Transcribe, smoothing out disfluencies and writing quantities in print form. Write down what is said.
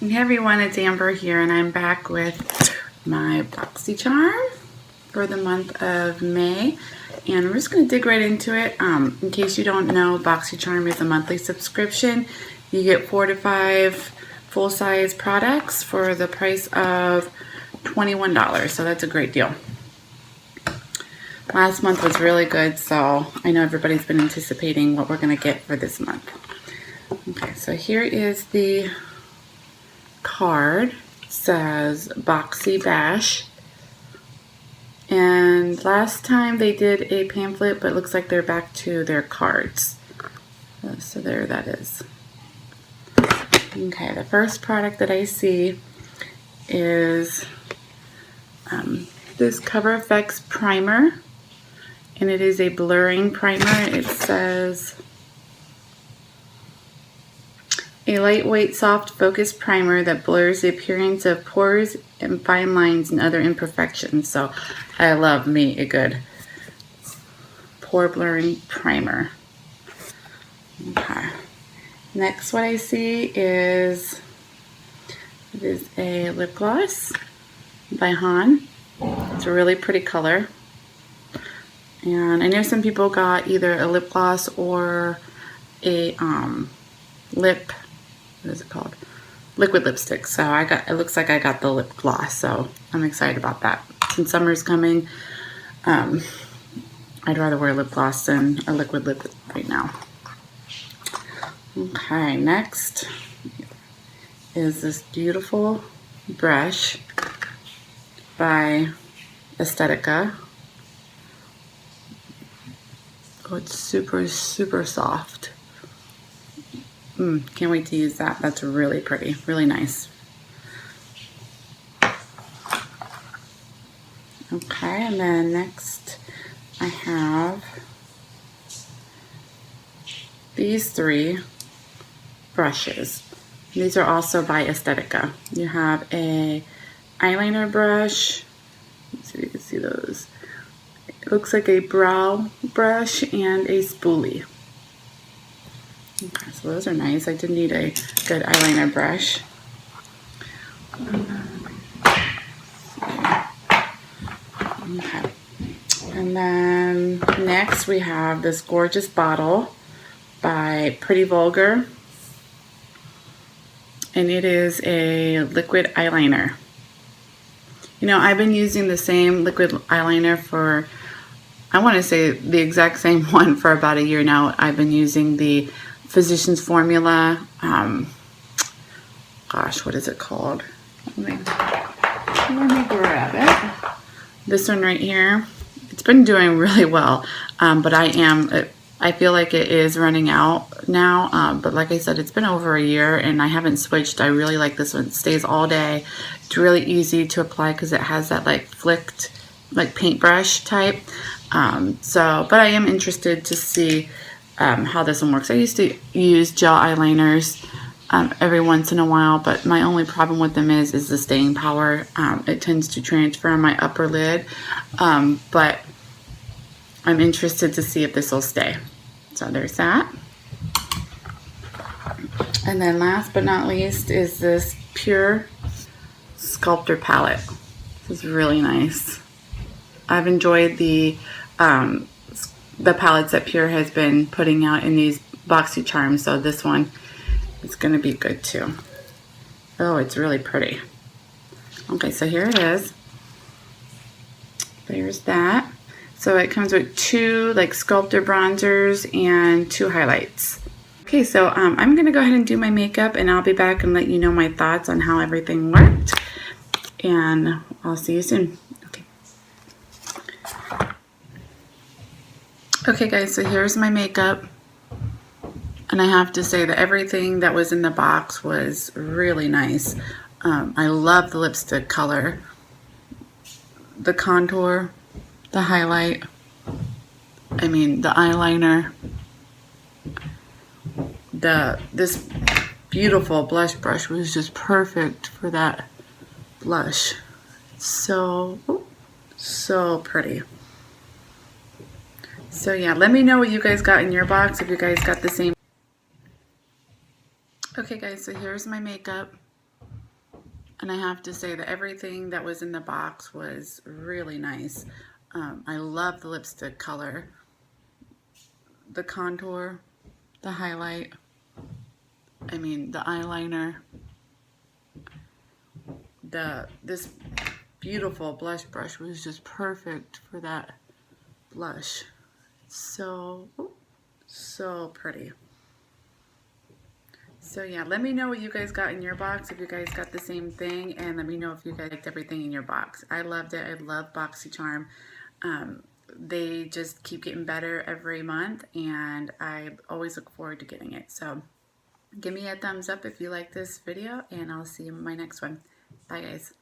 Hey everyone, it's Amber here, and I'm back with my BoxyCharm for the month of May. And we're just going to dig right into it. In case you don't know, BoxyCharm is a monthly subscription. You get 4 to 5 full-size products for the price of $21, so that's a great deal. Last month was really good, so I know everybody's been anticipating what we're going to get for this month. Okay, so here is the card. It says Boxy Bash, and last time they did a pamphlet, but it looks like they're back to their cards. So there that is. Okay, the first product that I see is this Cover Effects primer, and it is a blurring primer. It says a lightweight, soft, focused primer that blurs the appearance of pores and fine lines and other imperfections. So I love me a good pore blurring primer. Okay. Next, what I see is it is a lip gloss by Han. It's a really pretty color. And I know some people got either a lip gloss or a what is it called? Liquid lipstick. So it looks like I got the lip gloss, so I'm excited about that. Since summer's coming, I'd rather wear lip gloss than a liquid lip right now. Okay, next is this beautiful brush by Estetica. Oh, it's super, super soft. Can't wait to use that. That's really pretty, really nice. Okay, and then next I have these 3 brushes. These are also by Estetica. You have a eyeliner brush. Let's see if you can see those. It looks like a brow brush and a spoolie. Okay, so those are nice. I did need a good eyeliner brush. Okay. And then next we have this gorgeous bottle by Pretty Vulgar. And it is a liquid eyeliner. You know, I've been using the same liquid eyeliner for, I want to say the exact same one for about a year now. I've been using the Physicians Formula, gosh, what is it called? Let me grab it. This one right here. It's been doing really well, but I feel like it is running out now, but like I said, it's been over a year and I haven't switched. I really like this one. It stays all day. It's really easy to apply because it has that like flicked, like paintbrush type. But I am interested to see how this one works. I used to use gel eyeliners every once in a while, but my only problem with them is the staying power. It tends to transfer on my upper lid, but I'm interested to see if this will stay. So there's that. And then last but not least is this Pure Sculptor palette. This is really nice. I've enjoyed the palettes that Pure has been putting out in these BoxyCharms, so this one is going to be good too. Oh, it's really pretty. Okay, so here it is. There's that. So it comes with 2 like sculptor bronzers and 2 highlights. Okay, so I'm going to go ahead and do my makeup, and I'll be back and let you know my thoughts on how everything worked. And I'll see you soon. Okay guys, so here's my makeup, and I have to say that everything that was in the box was really nice. I love the lipstick color, the contour, the highlight, I mean the eyeliner, this beautiful blush brush was just perfect for that blush. So pretty. So yeah, let me know what you guys got in your box, if you guys got the same. Okay guys, so here's my makeup. And I have to say that everything that was in the box was really nice. I love the lipstick color, the contour, the highlight, I mean the eyeliner, this beautiful blush brush was just perfect for that blush. So pretty. So yeah, let me know what you guys got in your box, if you guys got the same thing, and let me know if you guys liked everything in your box. I loved it. I love BoxyCharm. They just keep getting better every month, and I always look forward to getting it. So give me a thumbs up if you like this video, and I'll see you in my next one. Bye guys.